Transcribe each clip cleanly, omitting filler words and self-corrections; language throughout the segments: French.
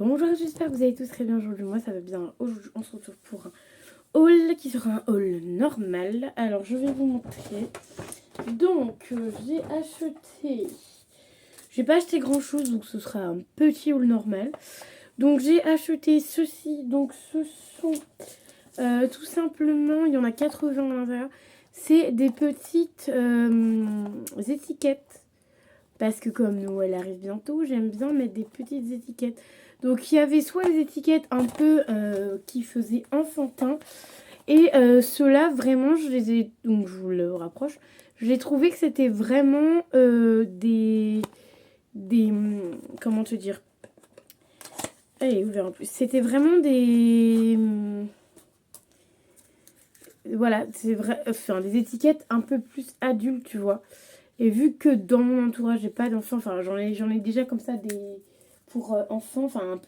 Bonjour, j'espère que vous allez tous très bien aujourd'hui. Moi, ça va bien. Aujourd'hui, on se retrouve pour un haul qui sera un haul normal. Alors, je vais vous montrer. Donc, j'ai acheté... J'ai pas acheté grand chose, donc ce sera un petit haul normal. Donc, j'ai acheté ceci. Donc, ce sont tout simplement... Il y en a 80 à l'intérieur. C'est des petites étiquettes. Parce que comme Noël arrive bientôt, j'aime bien mettre des petites étiquettes. Donc il y avait soit les étiquettes un peu qui faisaient enfantin. Et ceux-là, vraiment, je les ai... Donc je vous le rapproche. J'ai trouvé que c'était vraiment comment te dire. Allez, ouvert en plus. C'était vraiment des... Voilà, c'est vrai... Enfin, des étiquettes un peu plus adultes, tu vois. Et vu que dans mon entourage, j'ai pas d'enfants, enfin j'en ai déjà comme ça des pour enfants, enfin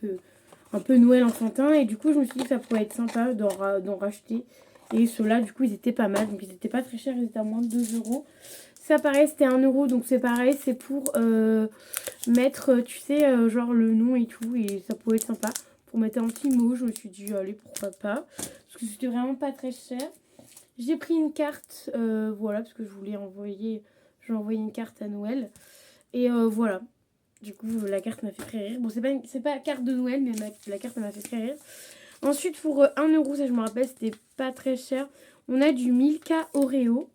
un peu Noël enfantin. Et du coup, je me suis dit que ça pourrait être sympa d'en racheter. Et ceux-là, du coup, ils étaient pas mal. Donc ils étaient pas très chers, ils étaient à moins de 2 euros. Ça, pareil, c'était 1 euro. Donc c'est pareil, c'est pour mettre, tu sais, genre le nom et tout. Et ça pourrait être sympa. Pour mettre un petit mot, je me suis dit, allez, pourquoi pas. Parce que c'était vraiment pas très cher. J'ai pris une carte, voilà, parce que je voulais envoyer... J'ai envoyé une carte à Noël. Et voilà. Du coup, la carte m'a fait très rire. Bon, c'est pas la carte de Noël, mais la carte m'a fait très rire. Ensuite, pour 1 euro, ça je me rappelle, c'était pas très cher. On a du Milka Oreo.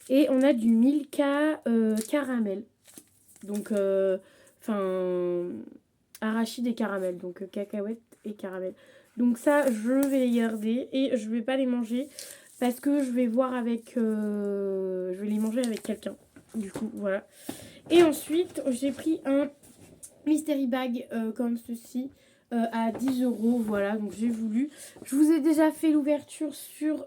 Et on a du Milka caramel. Donc, arachide et caramel. Donc, cacahuètes et caramel. Donc ça, je vais les garder. Et je vais pas les manger. Parce que je vais voir avec... je vais les manger avec quelqu'un. Du coup, voilà. Et ensuite, j'ai pris un mystery bag comme ceci à 10 euros. Voilà, donc j'ai voulu. Je vous ai déjà fait l'ouverture sur...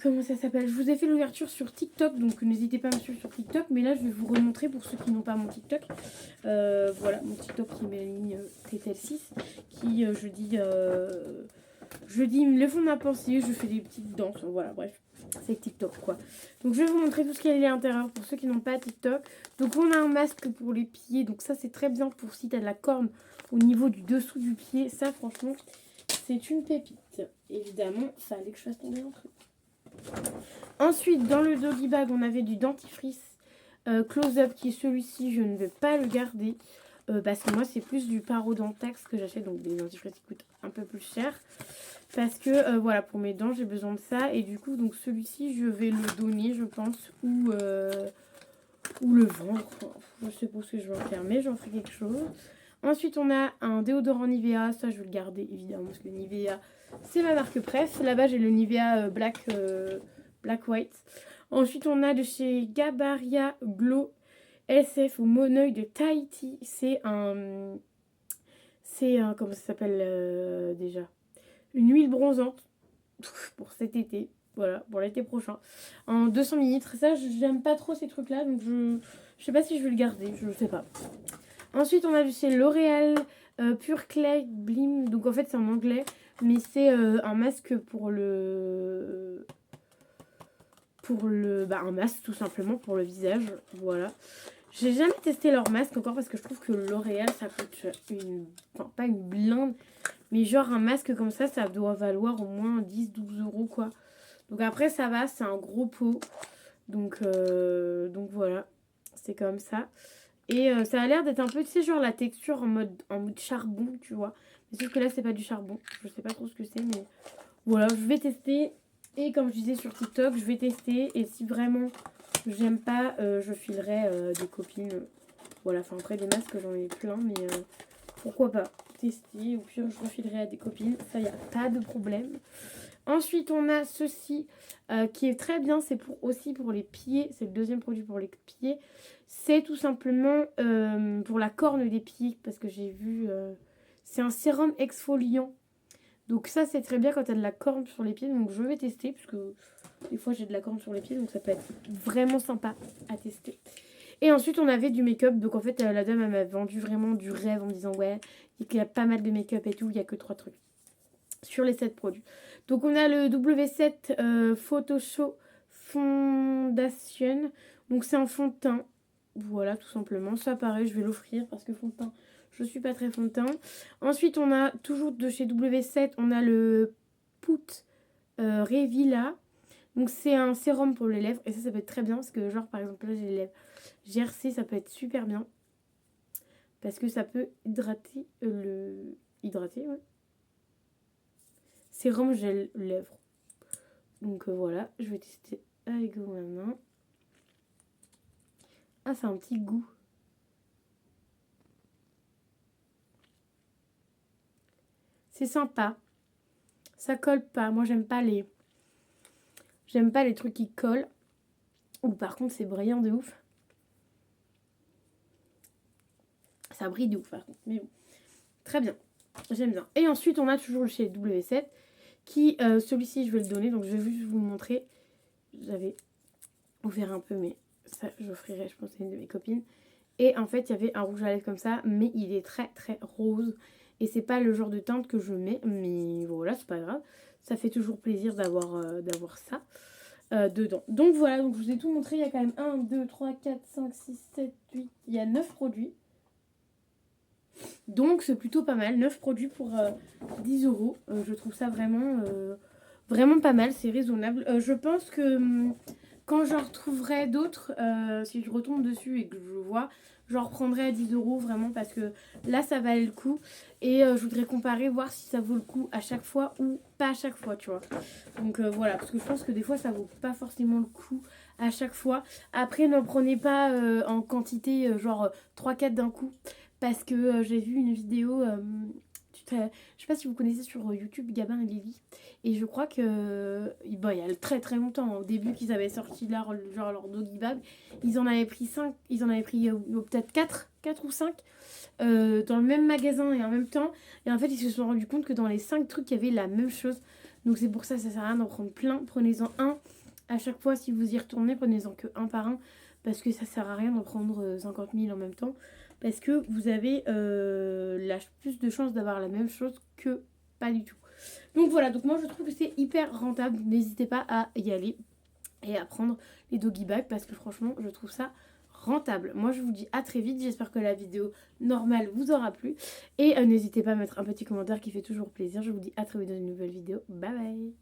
comment ça s'appelle? Je vous ai fait l'ouverture sur TikTok, donc n'hésitez pas à me suivre sur TikTok. Mais là, je vais vous remontrer pour ceux qui n'ont pas mon TikTok. Voilà, mon TikTok qui m'a mis TTL6, qui jeudi me le font ma pensée, je fais des petites danses, voilà, bref, c'est TikTok quoi. Donc je vais vous montrer tout ce qu'il y a à l'intérieur pour ceux qui n'ont pas TikTok. Donc on a un masque pour les pieds, donc ça c'est très bien pour si tu as de la corne au niveau du dessous du pied. Ça franchement, c'est une pépite. Évidemment, fallait que je fasse tomber un truc. Ensuite, dans le doggy bag, on avait du dentifrice close-up qui est celui-ci, je ne vais pas le garder. Parce que moi c'est plus du parodontax que j'achète, donc des dentifrices qui coûtent un peu plus cher. Parce que voilà, pour mes dents j'ai besoin de ça. Et du coup donc celui-ci je vais le donner je pense. Ou le vendre. Je sais pas ce que je vais en faire, mais j'en ferai quelque chose. Ensuite on a un déodorant Nivea. Ça je vais le garder évidemment parce que Nivea c'est ma marque préf. Là-bas j'ai le Nivea Black White. Ensuite on a de chez Gabaria Glow SF au Moneuil de Tahiti. C'est un... comment ça s'appelle déjà? Une huile bronzante pour cet été. Voilà, pour l'été prochain. En 200 millilitres. Ça, j'aime pas trop ces trucs-là. Donc, je sais pas si je vais le garder. Je sais pas. Ensuite, on a chez L'Oréal Pure Clay Blim. Donc, en fait, c'est en anglais. Mais c'est un masque pour le... un masque, tout simplement, pour le visage. Voilà. J'ai jamais testé leur masque encore parce que je trouve que L'Oréal, ça coûte une... Enfin, pas une blinde. Mais genre un masque comme ça doit valoir au moins 10-12 euros quoi. Donc après ça va, c'est un gros pot. Donc voilà, c'est comme ça. Et ça a l'air d'être un peu, tu sais, genre la texture en mode charbon, tu vois. Mais sauf que là c'est pas du charbon. Je sais pas trop ce que c'est, mais voilà, je vais tester. Et comme je disais sur TikTok, je vais tester. Et si vraiment j'aime pas, je filerai des copines. Voilà, enfin après des masques j'en ai plein, mais pourquoi pas tester. Ou pire je refilerai à des copines, ça y a pas de problème. Ensuite on a ceci qui est très bien, c'est aussi pour les pieds. C'est le deuxième produit pour les pieds. C'est tout simplement pour la corne des pieds. Parce que j'ai vu, c'est un sérum exfoliant. Donc ça c'est très bien quand tu as de la corne sur les pieds. Donc je vais tester parce que des fois j'ai de la corne sur les pieds. Donc ça peut être vraiment sympa à tester. Et ensuite, on avait du make-up. Donc, en fait, la dame, elle m'a vendu vraiment du rêve en me disant, ouais, il y a pas mal de make-up et tout. Il n'y a que 3 trucs sur les 7 produits. Donc, on a le W7 Photo Show Foundation. Donc, c'est un fond de teint. Voilà, tout simplement. Ça, pareil, je vais l'offrir parce que fond de teint, je suis pas très fond de teint. Ensuite, on a toujours de chez W7, on a le Pout Revilla. Donc, c'est un sérum pour les lèvres. Et ça peut être très bien parce que, genre, par exemple, là, j'ai les lèvres gercées, ça peut être super bien. Parce que ça peut hydrater Hydrater, ouais. Sérum gel lèvres. Donc, voilà, je vais tester avec vous maintenant. Ah, c'est un petit goût. C'est sympa. Ça colle pas. Moi, j'aime pas les trucs qui collent. Ou par contre, c'est brillant de ouf. Ça brille de ouf, par contre. Mais bon. Très bien. J'aime bien. Et ensuite, on a toujours le chez W7. Qui, celui-ci, je vais le donner. Donc, je vais juste vous montrer. J'avais ouvert un peu, mais ça, j'offrirai, je pense, à une de mes copines. Et en fait, il y avait un rouge à lèvres comme ça. Mais il est très, très rose. Et c'est pas le genre de teinte que je mets. Mais voilà, c'est pas grave. Ça fait toujours plaisir d'avoir ça. Dedans. Donc voilà, donc je vous ai tout montré. Il y a quand même 1, 2, 3, 4, 5, 6, 7, 8. Il y a 9 produits. Donc c'est plutôt pas mal. 9 produits pour 10 €. Je trouve ça vraiment pas mal. C'est raisonnable. Je pense que quand j'en retrouverai d'autres, si je retombe dessus et que je vois, j'en reprendrai à 10 € vraiment parce que là ça valait le coup. Et je voudrais comparer, voir si ça vaut le coup à chaque fois ou pas à chaque fois, tu vois. Donc voilà, parce que je pense que des fois ça vaut pas forcément le coup à chaque fois. Après, ne prenez pas en quantité genre 3-4 d'un coup. Parce que j'ai vu une vidéo, je sais pas si vous connaissez sur YouTube Gabin et Lily. Et je crois que, bon, il y a très très longtemps, au début qu'ils avaient sorti leur doggy bag, ils en avaient pris 5, ils en avaient pris peut-être 4 ou 5 dans le même magasin et en même temps. Et en fait, ils se sont rendus compte que dans les 5 trucs, il y avait la même chose. Donc c'est pour ça, ça sert à rien d'en prendre plein. Prenez-en un à chaque fois si vous y retournez, prenez-en que un par un. Parce que ça sert à rien d'en prendre 50 000 en même temps. Parce que vous avez plus de chances d'avoir la même chose que pas du tout. Donc voilà, donc moi je trouve que c'est hyper rentable. N'hésitez pas à y aller et à prendre les doggy bags parce que franchement je trouve ça rentable. Moi je vous dis à très vite, j'espère que la vidéo normale vous aura plu. Et n'hésitez pas à mettre un petit commentaire qui fait toujours plaisir. Je vous dis à très vite dans une nouvelle vidéo. Bye bye.